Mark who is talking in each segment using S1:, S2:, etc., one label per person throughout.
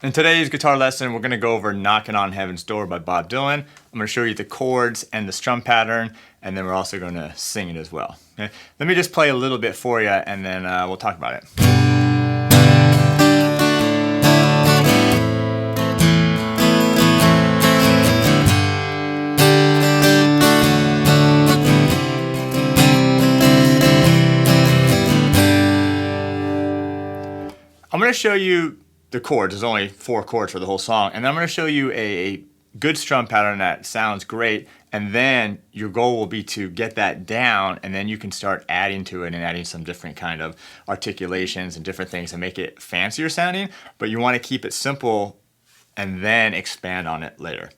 S1: In today's guitar lesson, we're going to go over Knockin' on Heaven's Door by Bob Dylan. I'm going to show you the chords and the strum pattern, and then we're also going to sing it as well. Okay? Let me just play a little bit for you, and then we'll talk about it. I'm going to show you the chords. There's only 4 chords for the whole song, and I'm going to show you a good strum pattern that sounds great, and then your goal will be to get that down, and then you can start adding to it and adding some different kind of articulations and different things to make it fancier sounding, but you want to keep it simple and then expand on it later.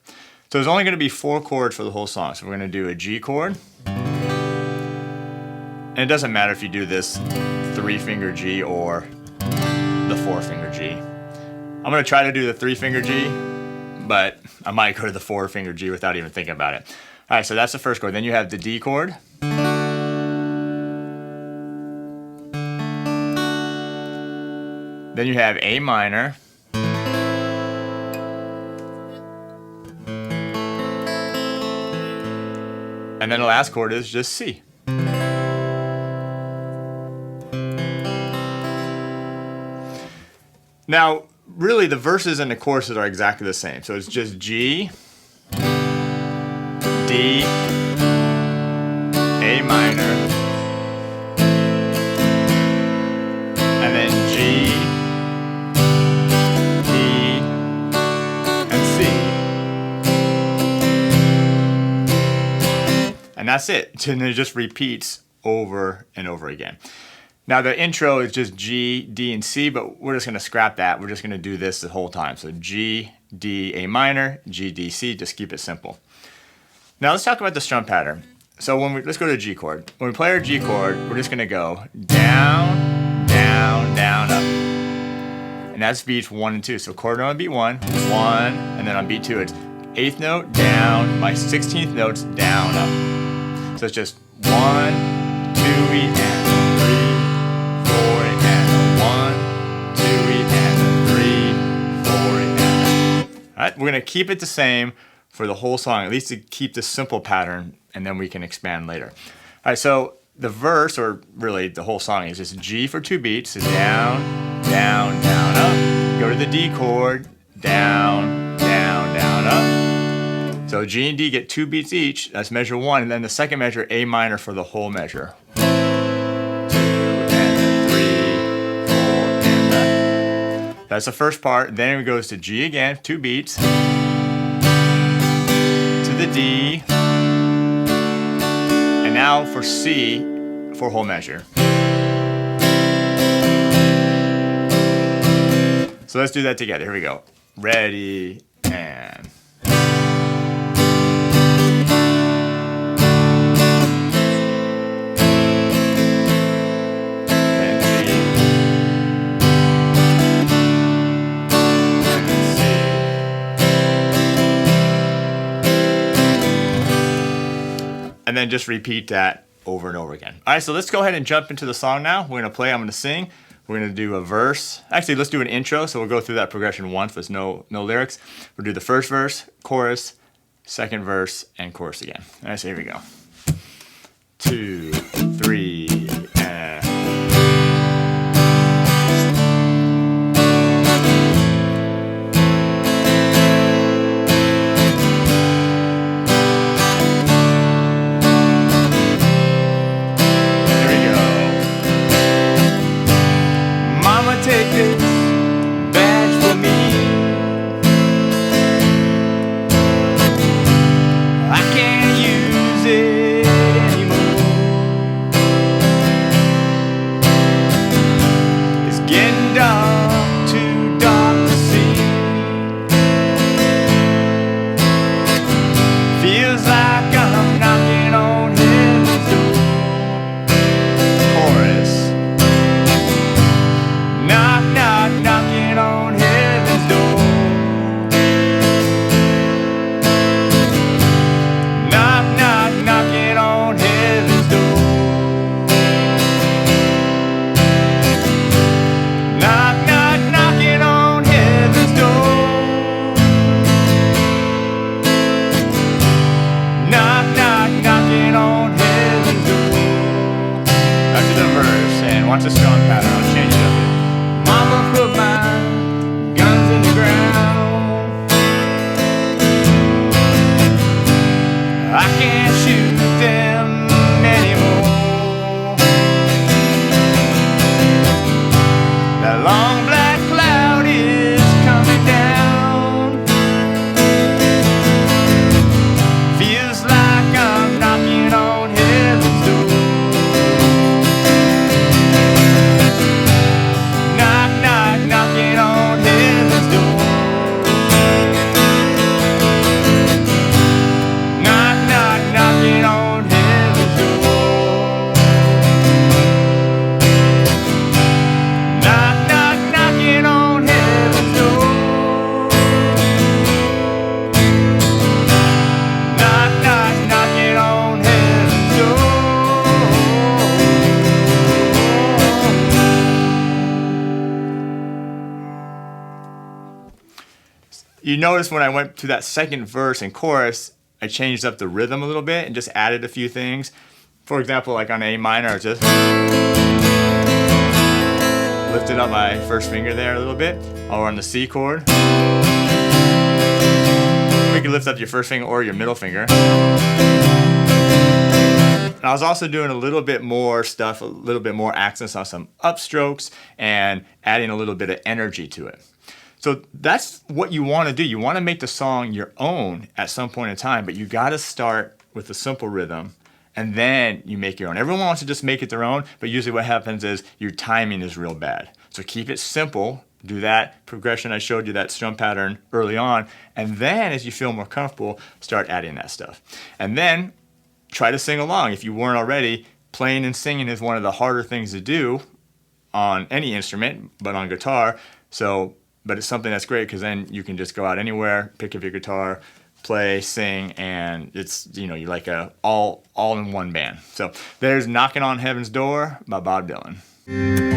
S1: So there's only going to be 4 chords for the whole song. So we're going to do a G chord, and it doesn't matter if you do this 3-finger G or the 4-finger G. I'm going to try to do the 3-finger G, but I might go to the 4-finger G without even thinking about it. All right, so that's the first chord. Then you have the D chord. Then you have A minor. And then the last chord is just C. Now, really, the verses and the choruses are exactly the same. So it's just G, D, A minor, and then G, D, and C. And that's it. And it just repeats over and over again. Now the intro is just G, D, and C, but we're just going to scrap that. We're just going to do this the whole time. So G, D, A minor, G, D, C, just keep it simple. Now let's talk about the strum pattern. So let's go to the G chord. When we play our G chord, we're just going to go down, down, down, up. And that's beats 1 and 2. So chord note on beat 1, 1, and then on beat 2 it's 8th note, down, my 16th notes, down, up. So it's just 1, 2, E, and 3. Alright, we're going to keep it the same for the whole song, at least to keep the simple pattern, and then we can expand later. Alright, so the verse, or really the whole song, is just G for 2 beats, so down, down, down, up. Go to the D chord, down, down, down, up. So G and D get 2 beats each, that's measure 1, and then the second measure, A minor for the whole measure. That's the first part. Then it goes to G again, 2 beats, to the D, and now for C for whole measure. So let's do that together. Here we go. Ready, and... And then just repeat that over and over again. All right, so let's go ahead and jump into the song now. We're gonna play, I'm gonna sing. We're gonna do a verse. Actually, let's do an intro, so we'll go through that progression once with no lyrics. We'll do the first verse, chorus, second verse, and chorus again. All right, so here we go. 2, 3, and... Take this badge for me. I can't use it anymore. watch the strum pattern. I'll change it up a bit. Mama put my guns in the ground. I can't shoot them anymore. That long black cloud is coming down. Feels like I'm knocking on heaven's door. Knock, knock, knocking on heaven's door. Knock, knock, knocking on heaven's door. Knock, knock, knocking on heaven's door. Knock, knock, knocking on heaven's door. You notice when I went to that second verse and chorus, I changed up the rhythm a little bit and just added a few things. For example, like on A minor, I just lifted up my first finger there a little bit. Or on the C chord, you can lift up your first finger or your middle finger. And I was also doing a little bit more stuff, a little bit more accents on some upstrokes and adding a little bit of energy to it. So that's what you want to do. You want to make the song your own at some point in time, but you got to start with a simple rhythm and then you make your own. Everyone wants to just make it their own, but usually what happens is your timing is real bad. So keep it simple. Do that progression I showed you, that strum pattern early on, and then as you feel more comfortable, start adding that stuff. And then try to sing along. If you weren't already, playing and singing is one of the harder things to do on any instrument, but on guitar. But it's something that's great because then you can just go out anywhere, pick up your guitar, play, sing, and it's, you know, you're like a all in one band. So there's Knockin' on Heaven's Door by Bob Dylan.